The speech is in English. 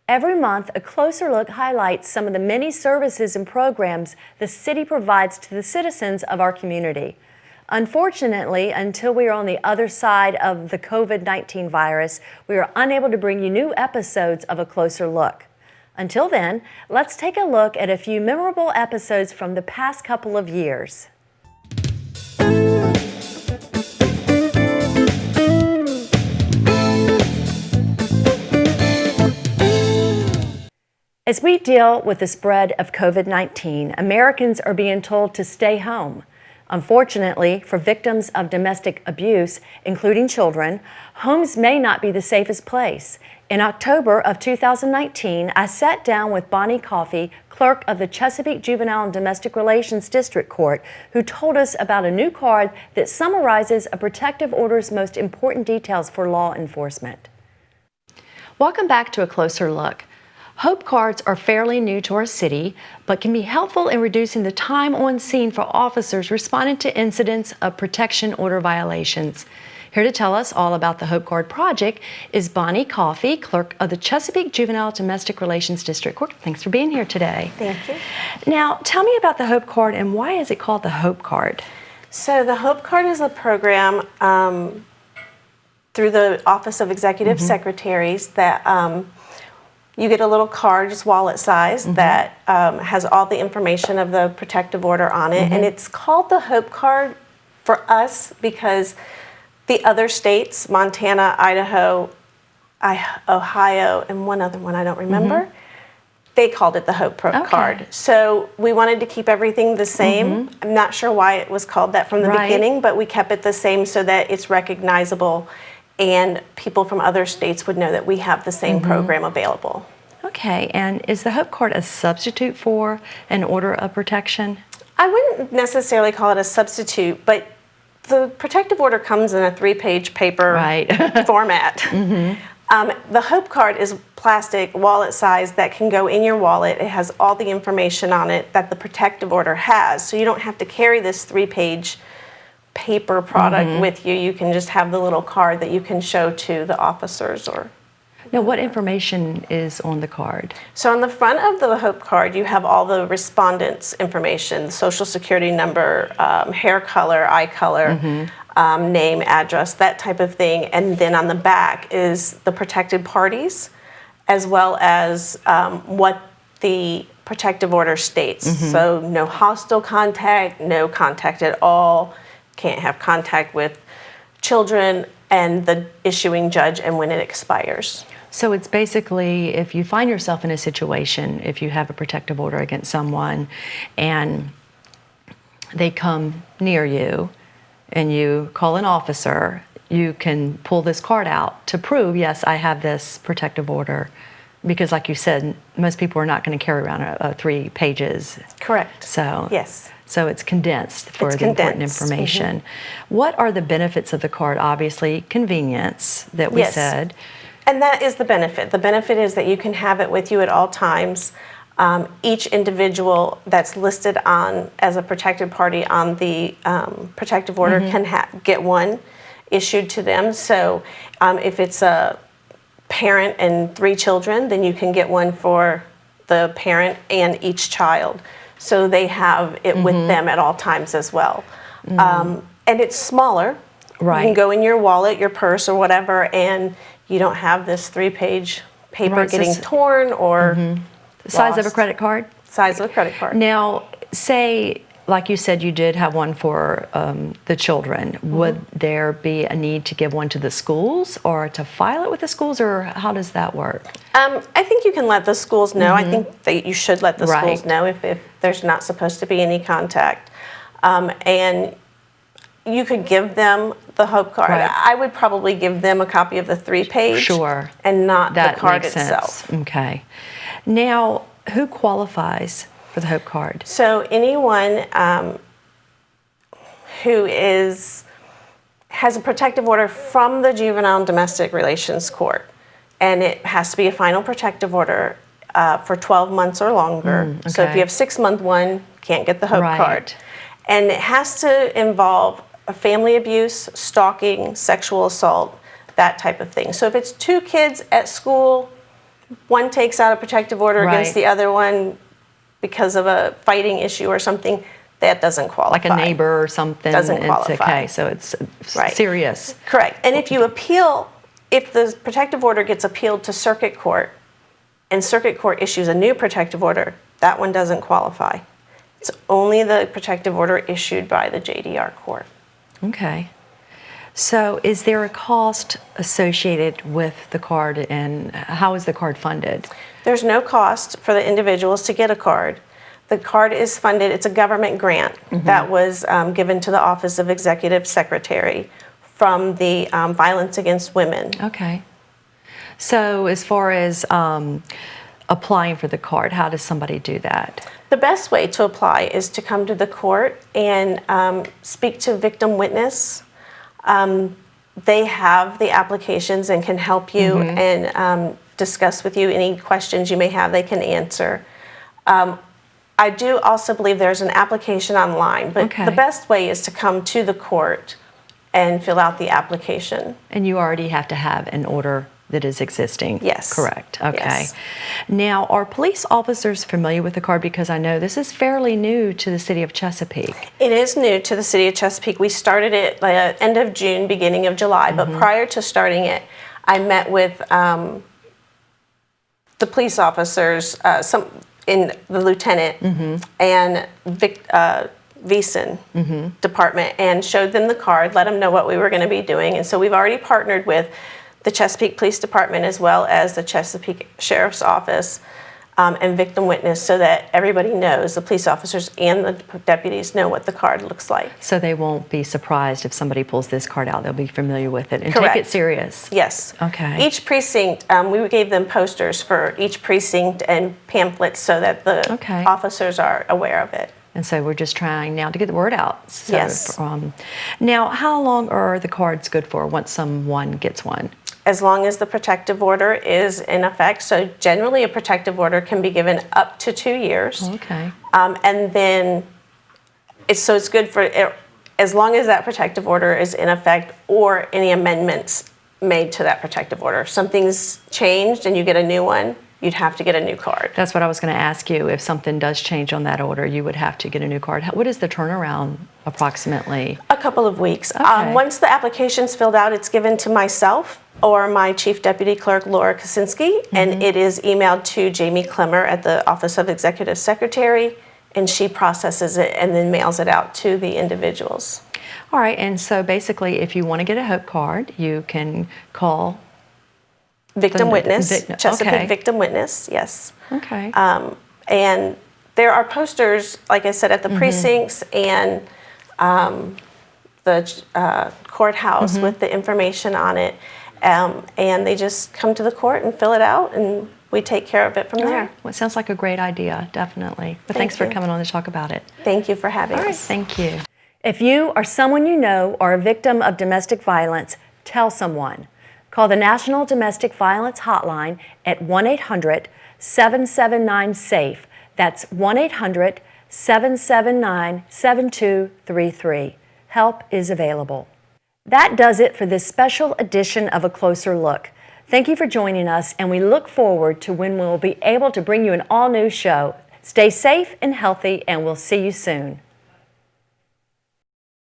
Every month, A Closer Look highlights some of the many services and programs the city provides to the citizens of our community. Unfortunately, until we are on the other side of the COVID-19 virus, we are unable to bring you new episodes of A Closer Look. Until then, let's take a look at a few memorable episodes from the past couple of years. As we deal with the spread of COVID-19, Americans are being told to stay home. Unfortunately, for victims of domestic abuse, including children, homes may not be the safest place. In October of 2019, I sat down with Bonnie Coffey, clerk of the Chesapeake Juvenile and Domestic Relations District Court, who told us about a new card that summarizes a protective order's most important details for law enforcement. Welcome back to A Closer Look. Hope cards are fairly new to our city, but can be helpful in reducing the time on scene for officers responding to incidents of protection order violations. Here to tell us all about the Hope Card project is Bonnie Coffey, clerk of the Chesapeake Juvenile Domestic Relations District Court. Thanks for being here today. Thank you. Now, tell me about the Hope Card and why is it called the Hope Card? So the Hope Card is a program through the Office of Executive Secretaries that you get a little card, just wallet size, that has all the information of the protective order on it. And it's called the Hope Card for us because the other states, Montana, Idaho, Ohio, and one other one I don't remember, they called it the Hope Card. So we wanted to keep everything the same. I'm not sure why it was called that from the beginning, but we kept it the same so that it's recognizable and people from other states would know that we have the same program available. Okay, and is the Hope Card a substitute for an order of protection? I wouldn't necessarily call it a substitute, but the protective order comes in a 3-page paper format. The Hope Card is plastic, wallet size, that can go in your wallet. It has all the information on it that the protective order has, so you don't have to carry this 3-page paper product with you. You can just have the little card that you can show to the officers. Or now, what information is on the card? So on the front of the Hope Card, you have all the respondents' information: social security number, hair color, eye color, name, address, that type of thing. And then on the back is the protected parties, as well as what the protective order states. So no hostile contact, no contact at all, can't have contact with children, and the issuing judge and when it expires. So it's basically, if you find yourself in a situation, if you have a protective order against someone and they come near you and you call an officer, you can pull this card out to prove, yes, I have this protective order. Because like you said, most people are not going to carry around 3 pages. Correct. So yes. So it's condensed for the important information. What are the benefits of the card? Obviously, convenience that we said. And that is the benefit. The benefit is that you can have it with you at all times. Each individual that's listed on as a protected party on the protective order can get one issued to them. So if it's a parent and 3 children, then you can get one for the parent and each child. So they have it with them at all times as well. And it's smaller. You can go in your wallet, your purse, or whatever, and you don't have this 3-page paper getting torn or the size of a credit card? Size of a credit card. Now, say, like you said, you did have one for the children. Would there be a need to give one to the schools or to file it with the schools, or how does that work? I think you can let the schools know. I think that you should let the schools know if there's not supposed to be any contact. And you could give them the Hope Card. I would probably give them a copy of the 3-page and not the card itself. Okay. Now, who qualifies for the Hope Card? So anyone who has a protective order from the Juvenile and Domestic Relations Court, and it has to be a final protective order for 12 months or longer. So if you have a 6-month one, can't get the Hope Card. And it has to involve family abuse, stalking, sexual assault, that type of thing. So if it's 2 kids at school, one takes out a protective order against Right. the other one because of a fighting issue or something, that doesn't qualify. Like a neighbor or something. Doesn't It's qualify. okay, so it's Right. serious. Correct. And if you appeal, if the protective order gets appealed to circuit court and circuit court issues a new protective order, that one doesn't qualify. It's only the protective order issued by the JDR court. Okay. So is there a cost associated with the card, and how is the card funded? There's no cost for the individuals to get a card. The card is funded, it's a government grant that was given to the Office of Executive Secretary from the Violence Against Women. Okay. So as far as applying for the card, how does somebody do that? The best way to apply is to come to the court and speak to victim witness. They have the applications and can help you and discuss with you any questions you may have. They can answer. I do also believe there's an application online, but Okay. the best way is to come to the court and fill out the application. And you already have to have an order that is existing? Yes. Correct. Okay. Yes. Now, are police officers familiar with the card? Because I know this is fairly new to the city of Chesapeake. It is new to the city of Chesapeake. We started it end of June, beginning of July, but prior to starting it, I met with the police officers, in the lieutenant and Veason department, and showed them the card, let them know what we were going to be doing. And so we've already partnered with the Chesapeake Police Department as well as the Chesapeake Sheriff's Office and Victim Witness, so that everybody knows, the police officers and the deputies know what the card looks like. So they won't be surprised if somebody pulls this card out. They'll be familiar with it and Correct. take it serious. Yes. Okay. Each precinct, we gave them posters for each precinct and pamphlets so that the Okay. officers are aware of it. And so we're just trying now to get the word out. So, Yes. Now, how long are the cards good for once someone gets one? As long as the protective order is in effect. So generally a protective order can be given up to 2 years. Okay. And then it's good for as long as that protective order is in effect or any amendments made to that protective order. If something's changed and you get a new one, you'd have to get a new card. That's what I was going to ask you. If something does change on that order, you would have to get a new card. What is the turnaround approximately? A couple of weeks. Okay. Once the application's filled out, it's given to myself or my Chief Deputy Clerk, Laura Kaczynski, and it is emailed to Jamie Clemmer at the Office of Executive Secretary, and she processes it and then mails it out to the individuals. All right, and so basically, if you want to get a HOPE card, you can call Victim Witness, Chesapeake okay. Victim Witness, yes. Okay. And there are posters, like I said, at the precincts and the courthouse with the information on it. And they just come to the court and fill it out, and we take care of it from there. Right. Well, it sounds like a great idea, definitely. But thanks for you. coming on to talk about it. Thank you for having All right, us. thank you. If you or someone you know are a victim of domestic violence, tell someone. Call the National Domestic Violence Hotline at 1-800-779-SAFE. That's 1-800-779-7233. Help is available. That does it for this special edition of A Closer Look. Thank you for joining us, and we look forward to when we'll be able to bring you an all-new show. Stay safe and healthy, and we'll see you soon.